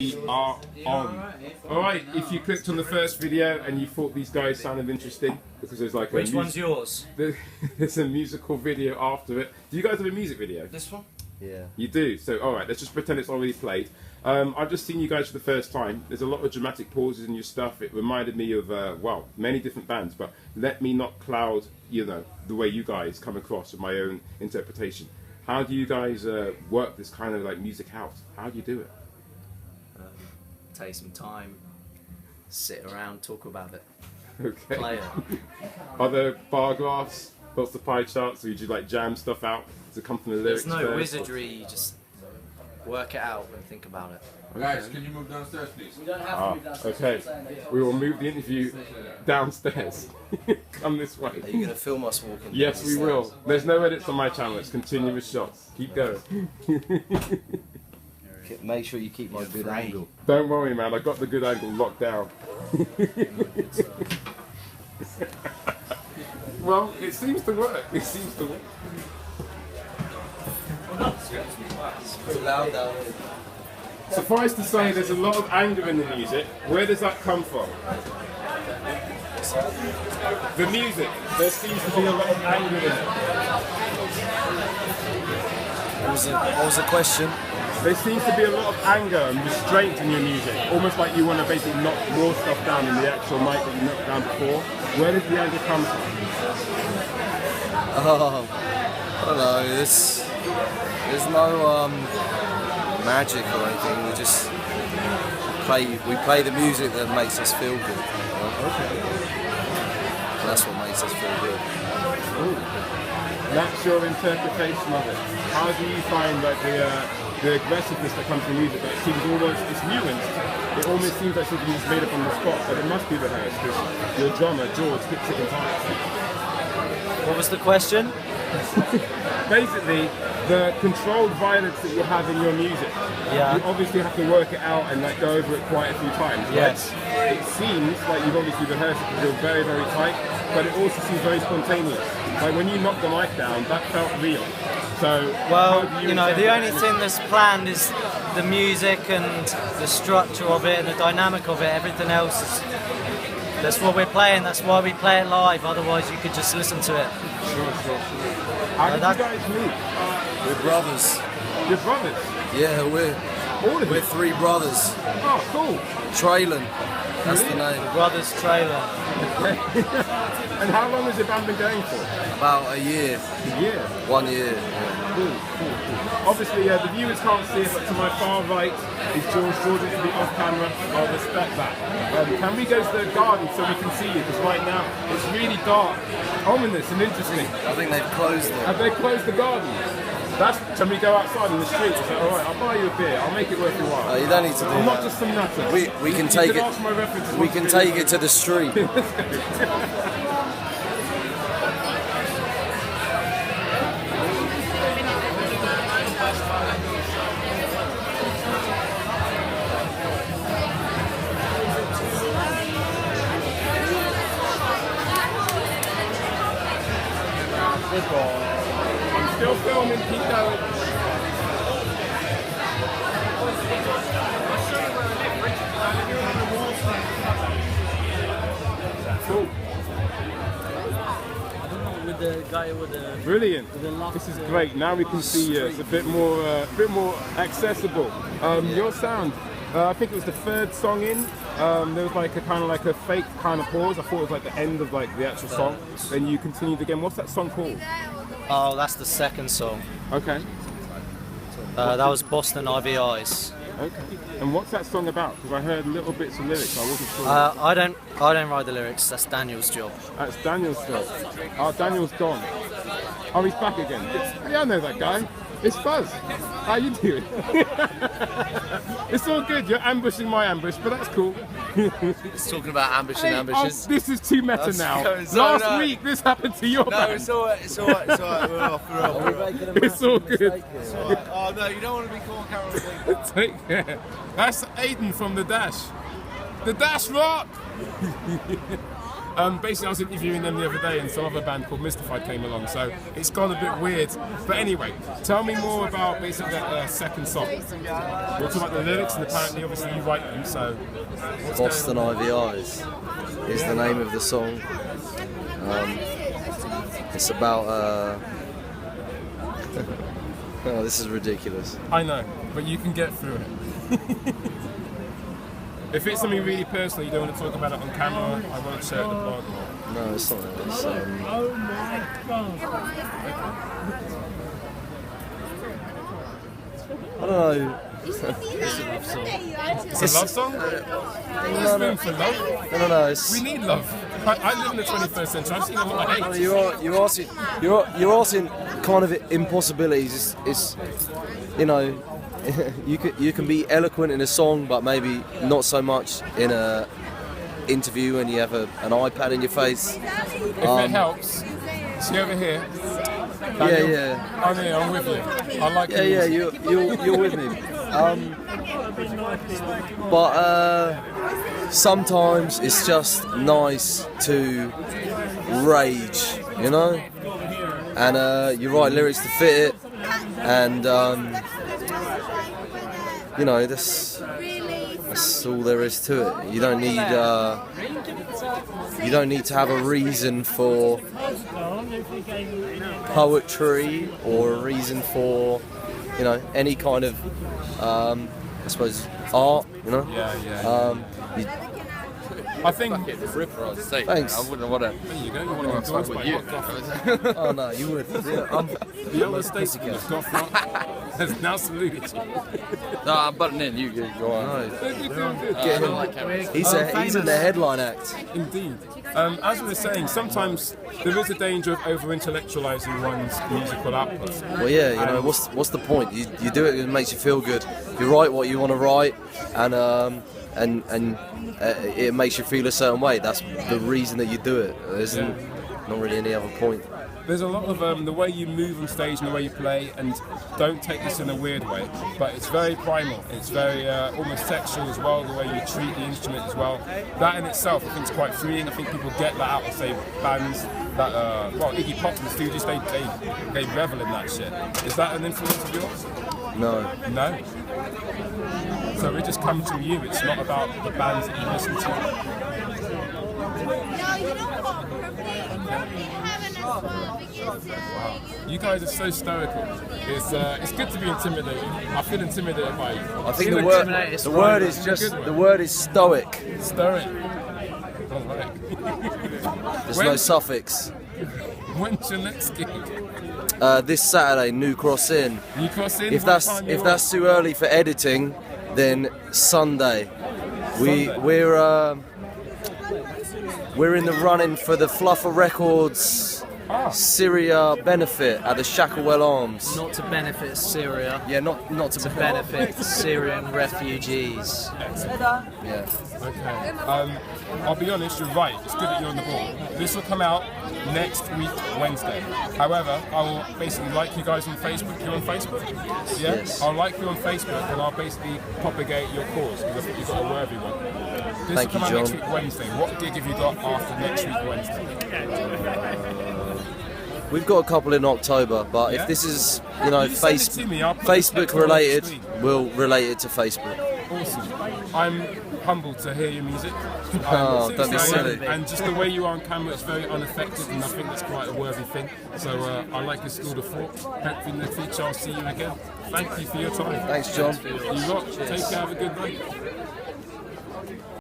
We are on. Alright, if you clicked on the first video and you thought these guys sounded interesting, because there's like Which one's yours? There's a musical video after it. Do you guys have a music video? This one? Yeah. You do? So alright, let's just pretend it's already played. I've just seen you guys for the first time. There's a lot of dramatic pauses in your stuff. It reminded me of, well, many different bands, but let me not cloud, you know, the way you guys come across with my own interpretation. How do you guys work this kind of like music out? How do you do it? Take some time, sit around, talk about it, Okay. play it. Are there bar graphs, lots of pie charts, or you just like jam stuff out to come from the lyrics? There's no first? wizardry, you just work it out and think about it. Guys, can you move downstairs, please? We don't have to move downstairs. Okay, we will move the interview downstairs. Come this way. Are you going to film us walking? Yes, we will. There's no edits on my channel, it's continuous shots. Keep going. Make sure you keep my good angle. Don't worry, man, I got the good angle locked down. Well, it seems to work. It seems to work. It's pretty loud down here. Suffice to say, there's a lot of anger in the music. Where does that come from? The music. There seems to be a lot of anger in it. What was the question? There seems to be a lot of anger and restraint in your music. Almost like you want to basically knock more stuff down in the actual mic that you knocked down before. Where does the anger come from? Oh, I don't know. There's no magic or anything. We just play the music that makes us feel good. Okay. That's what makes us feel good. Ooh. That's your interpretation of it. How do you find like the aggressiveness that comes from music? That seems almost, it's nuanced. It almost seems like something you just made up on the spot, but it must be rehearsed because your drummer, George, hits it in time. What was the question? Basically, the controlled violence that you have in your music, Yeah. you obviously have to work it out and like go over it quite a few times. Right? Yes. It seems like you've obviously rehearsed it because you're very, very tight, but it also seems very spontaneous. Like when you knocked the mic down, that felt real. So, Well, how do you know, the interpret only that? thing that's planned is the music and the structure of it and the dynamic of it. Everything else is, that's what we're playing, that's why we play it live, otherwise you could just listen to it. Sure. How did you guys meet? We're brothers. Your brothers? Yeah, All of we're you? three brothers. Oh, cool. Traylon, that's the name. Brothers Trailer. And how long has your band been going for? About a year, A year. 1 year. Cool. Obviously, the viewers can't see it, but to my far right is George. George is to be off camera. I'll respect that. Can we go to the garden so we can see you? Because right now it's really dark, ominous and interesting. I think they've closed it. Have they closed the garden? Can we go outside in the street and say, alright, I'll buy you a beer, I'll make it worth your while. You don't need to do I'm not that. just some nutter. We can You take can it. ask my references We once can the take video's it to the street. I'm still filming, keep going. Cool. With the guy with the... Brilliant. the lock, This is great. Now we can see you. It's a bit more accessible. Your sound. I think it was the third song in. There was like a kind of like a fake kind of pause. I thought it was like the end of like the actual song. Then you continued again. What's that song called? Oh, that's the second song. Okay. That was Boston Ivy Eyes. Okay. And what's that song about? Because I heard little bits of lyrics. I wasn't sure. I don't write the lyrics. That's Daniel's job. That's Daniel's job. Oh, Daniel's gone. Oh, he's back again. Yeah, I know that guy. It's Fuzz. How you doing? It's all good. You're ambushing my ambush, but that's cool. It's talking about ambition, Hey, ambushes. this is too meta That's now. going so Last no. week this happened to your No, band. it's alright, it's alright, it's alright. We're off. It's all good. Oh no, you don't want to be caught on camera. Take care. That's Aiden from The Dash. The Dash rock! Basically, I was interviewing them the other day, and some other band called Mystified came along, so it's gone a bit weird. But anyway, tell me more about basically that second song. We'll talk about the lyrics, and apparently, obviously, you write them. So, Boston Ivy Eyes is the name of the song. It's about. Oh, this is ridiculous. I know, but you can get through it. If it's something really personal, you don't want to talk about it on camera, I won't share it at the blog. No, it's not. It's, I don't know. It's a love song? No. For love? No. It's, We need love. I live in the 21st century. I've seen a lot of hate. You're asking kind of impossibilities. It's you know, you can be eloquent in a song, but maybe not so much in a interview when you have an iPad in your face. If it helps, see over here. Yeah. I'm here. I'm with you. I like your music. You're with me. But sometimes it's just nice to rage, you know. And you write lyrics to fit it, and you know that's all there is to it. You don't need to have a reason for poetry or a reason for, you know, any kind of I suppose art, you know. I think. Thanks. I wouldn't want to. There you go. You want to endorsed by you. Oh no, you would. The other Stacey has now saluted you. No, I'm butting in. You go on. He's in the headline act. Indeed. As we were saying, sometimes there is a danger of over-intellectualizing one's musical output. Well, yeah, you know, what's the point? You do it, it makes you feel good. You write what you want to write, and it makes you feel a certain way. That's the reason that you do it. There's not really any other point. There's a lot of the way you move on stage and the way you play, and don't take this in a weird way, but it's very primal. It's very almost sexual as well, the way you treat the instrument as well. That in itself, I think, is quite freeing. I think people get that out of, say, bands that, Iggy Pop and the Stooges, they revel in that shit. Is that an influence of yours? No. No? So it just comes from you. It's not about the bands that you listen to. No, you don't call perfect. You guys are so stoical. It's good to be intimidated. I feel intimidated by you. I think the word is stoic. Stoic. Alright. There's no suffix. When's your next gig? This Saturday, New Cross Inn. New Cross Inn? If that's too early for editing, then Sunday. We're in the running for the Fluffer Records Syria benefit at the Shacklewell Arms. Not to benefit Syria. Yeah, not to benefit Syrian refugees. Yeah. Okay. I'll be honest, you're right. It's good that you're on the ball. This will come out next week, Wednesday. However, I will basically like you guys on Facebook. You're on Facebook? Yeah? Yes. I'll like you on Facebook, and I'll basically propagate your cause, because I think you've got a worthy one. This Thank will come you, out next John. week, Wednesday. What gig have you got after next week, Wednesday? We've got a couple in October, but if this is, you know, You send it to me, I'll put Facebook it on the related, screen. we'll relate it to Facebook. Awesome. I'm humbled to hear your music. Oh, don't be Seriously, silly. and just the way you are on camera, it's very unaffected, and I think that's quite a worthy thing. So I like your school of thought. Hopefully in the future I'll see you again. Thank you for your time. Thanks, John. You rock. Take care. Have a good night.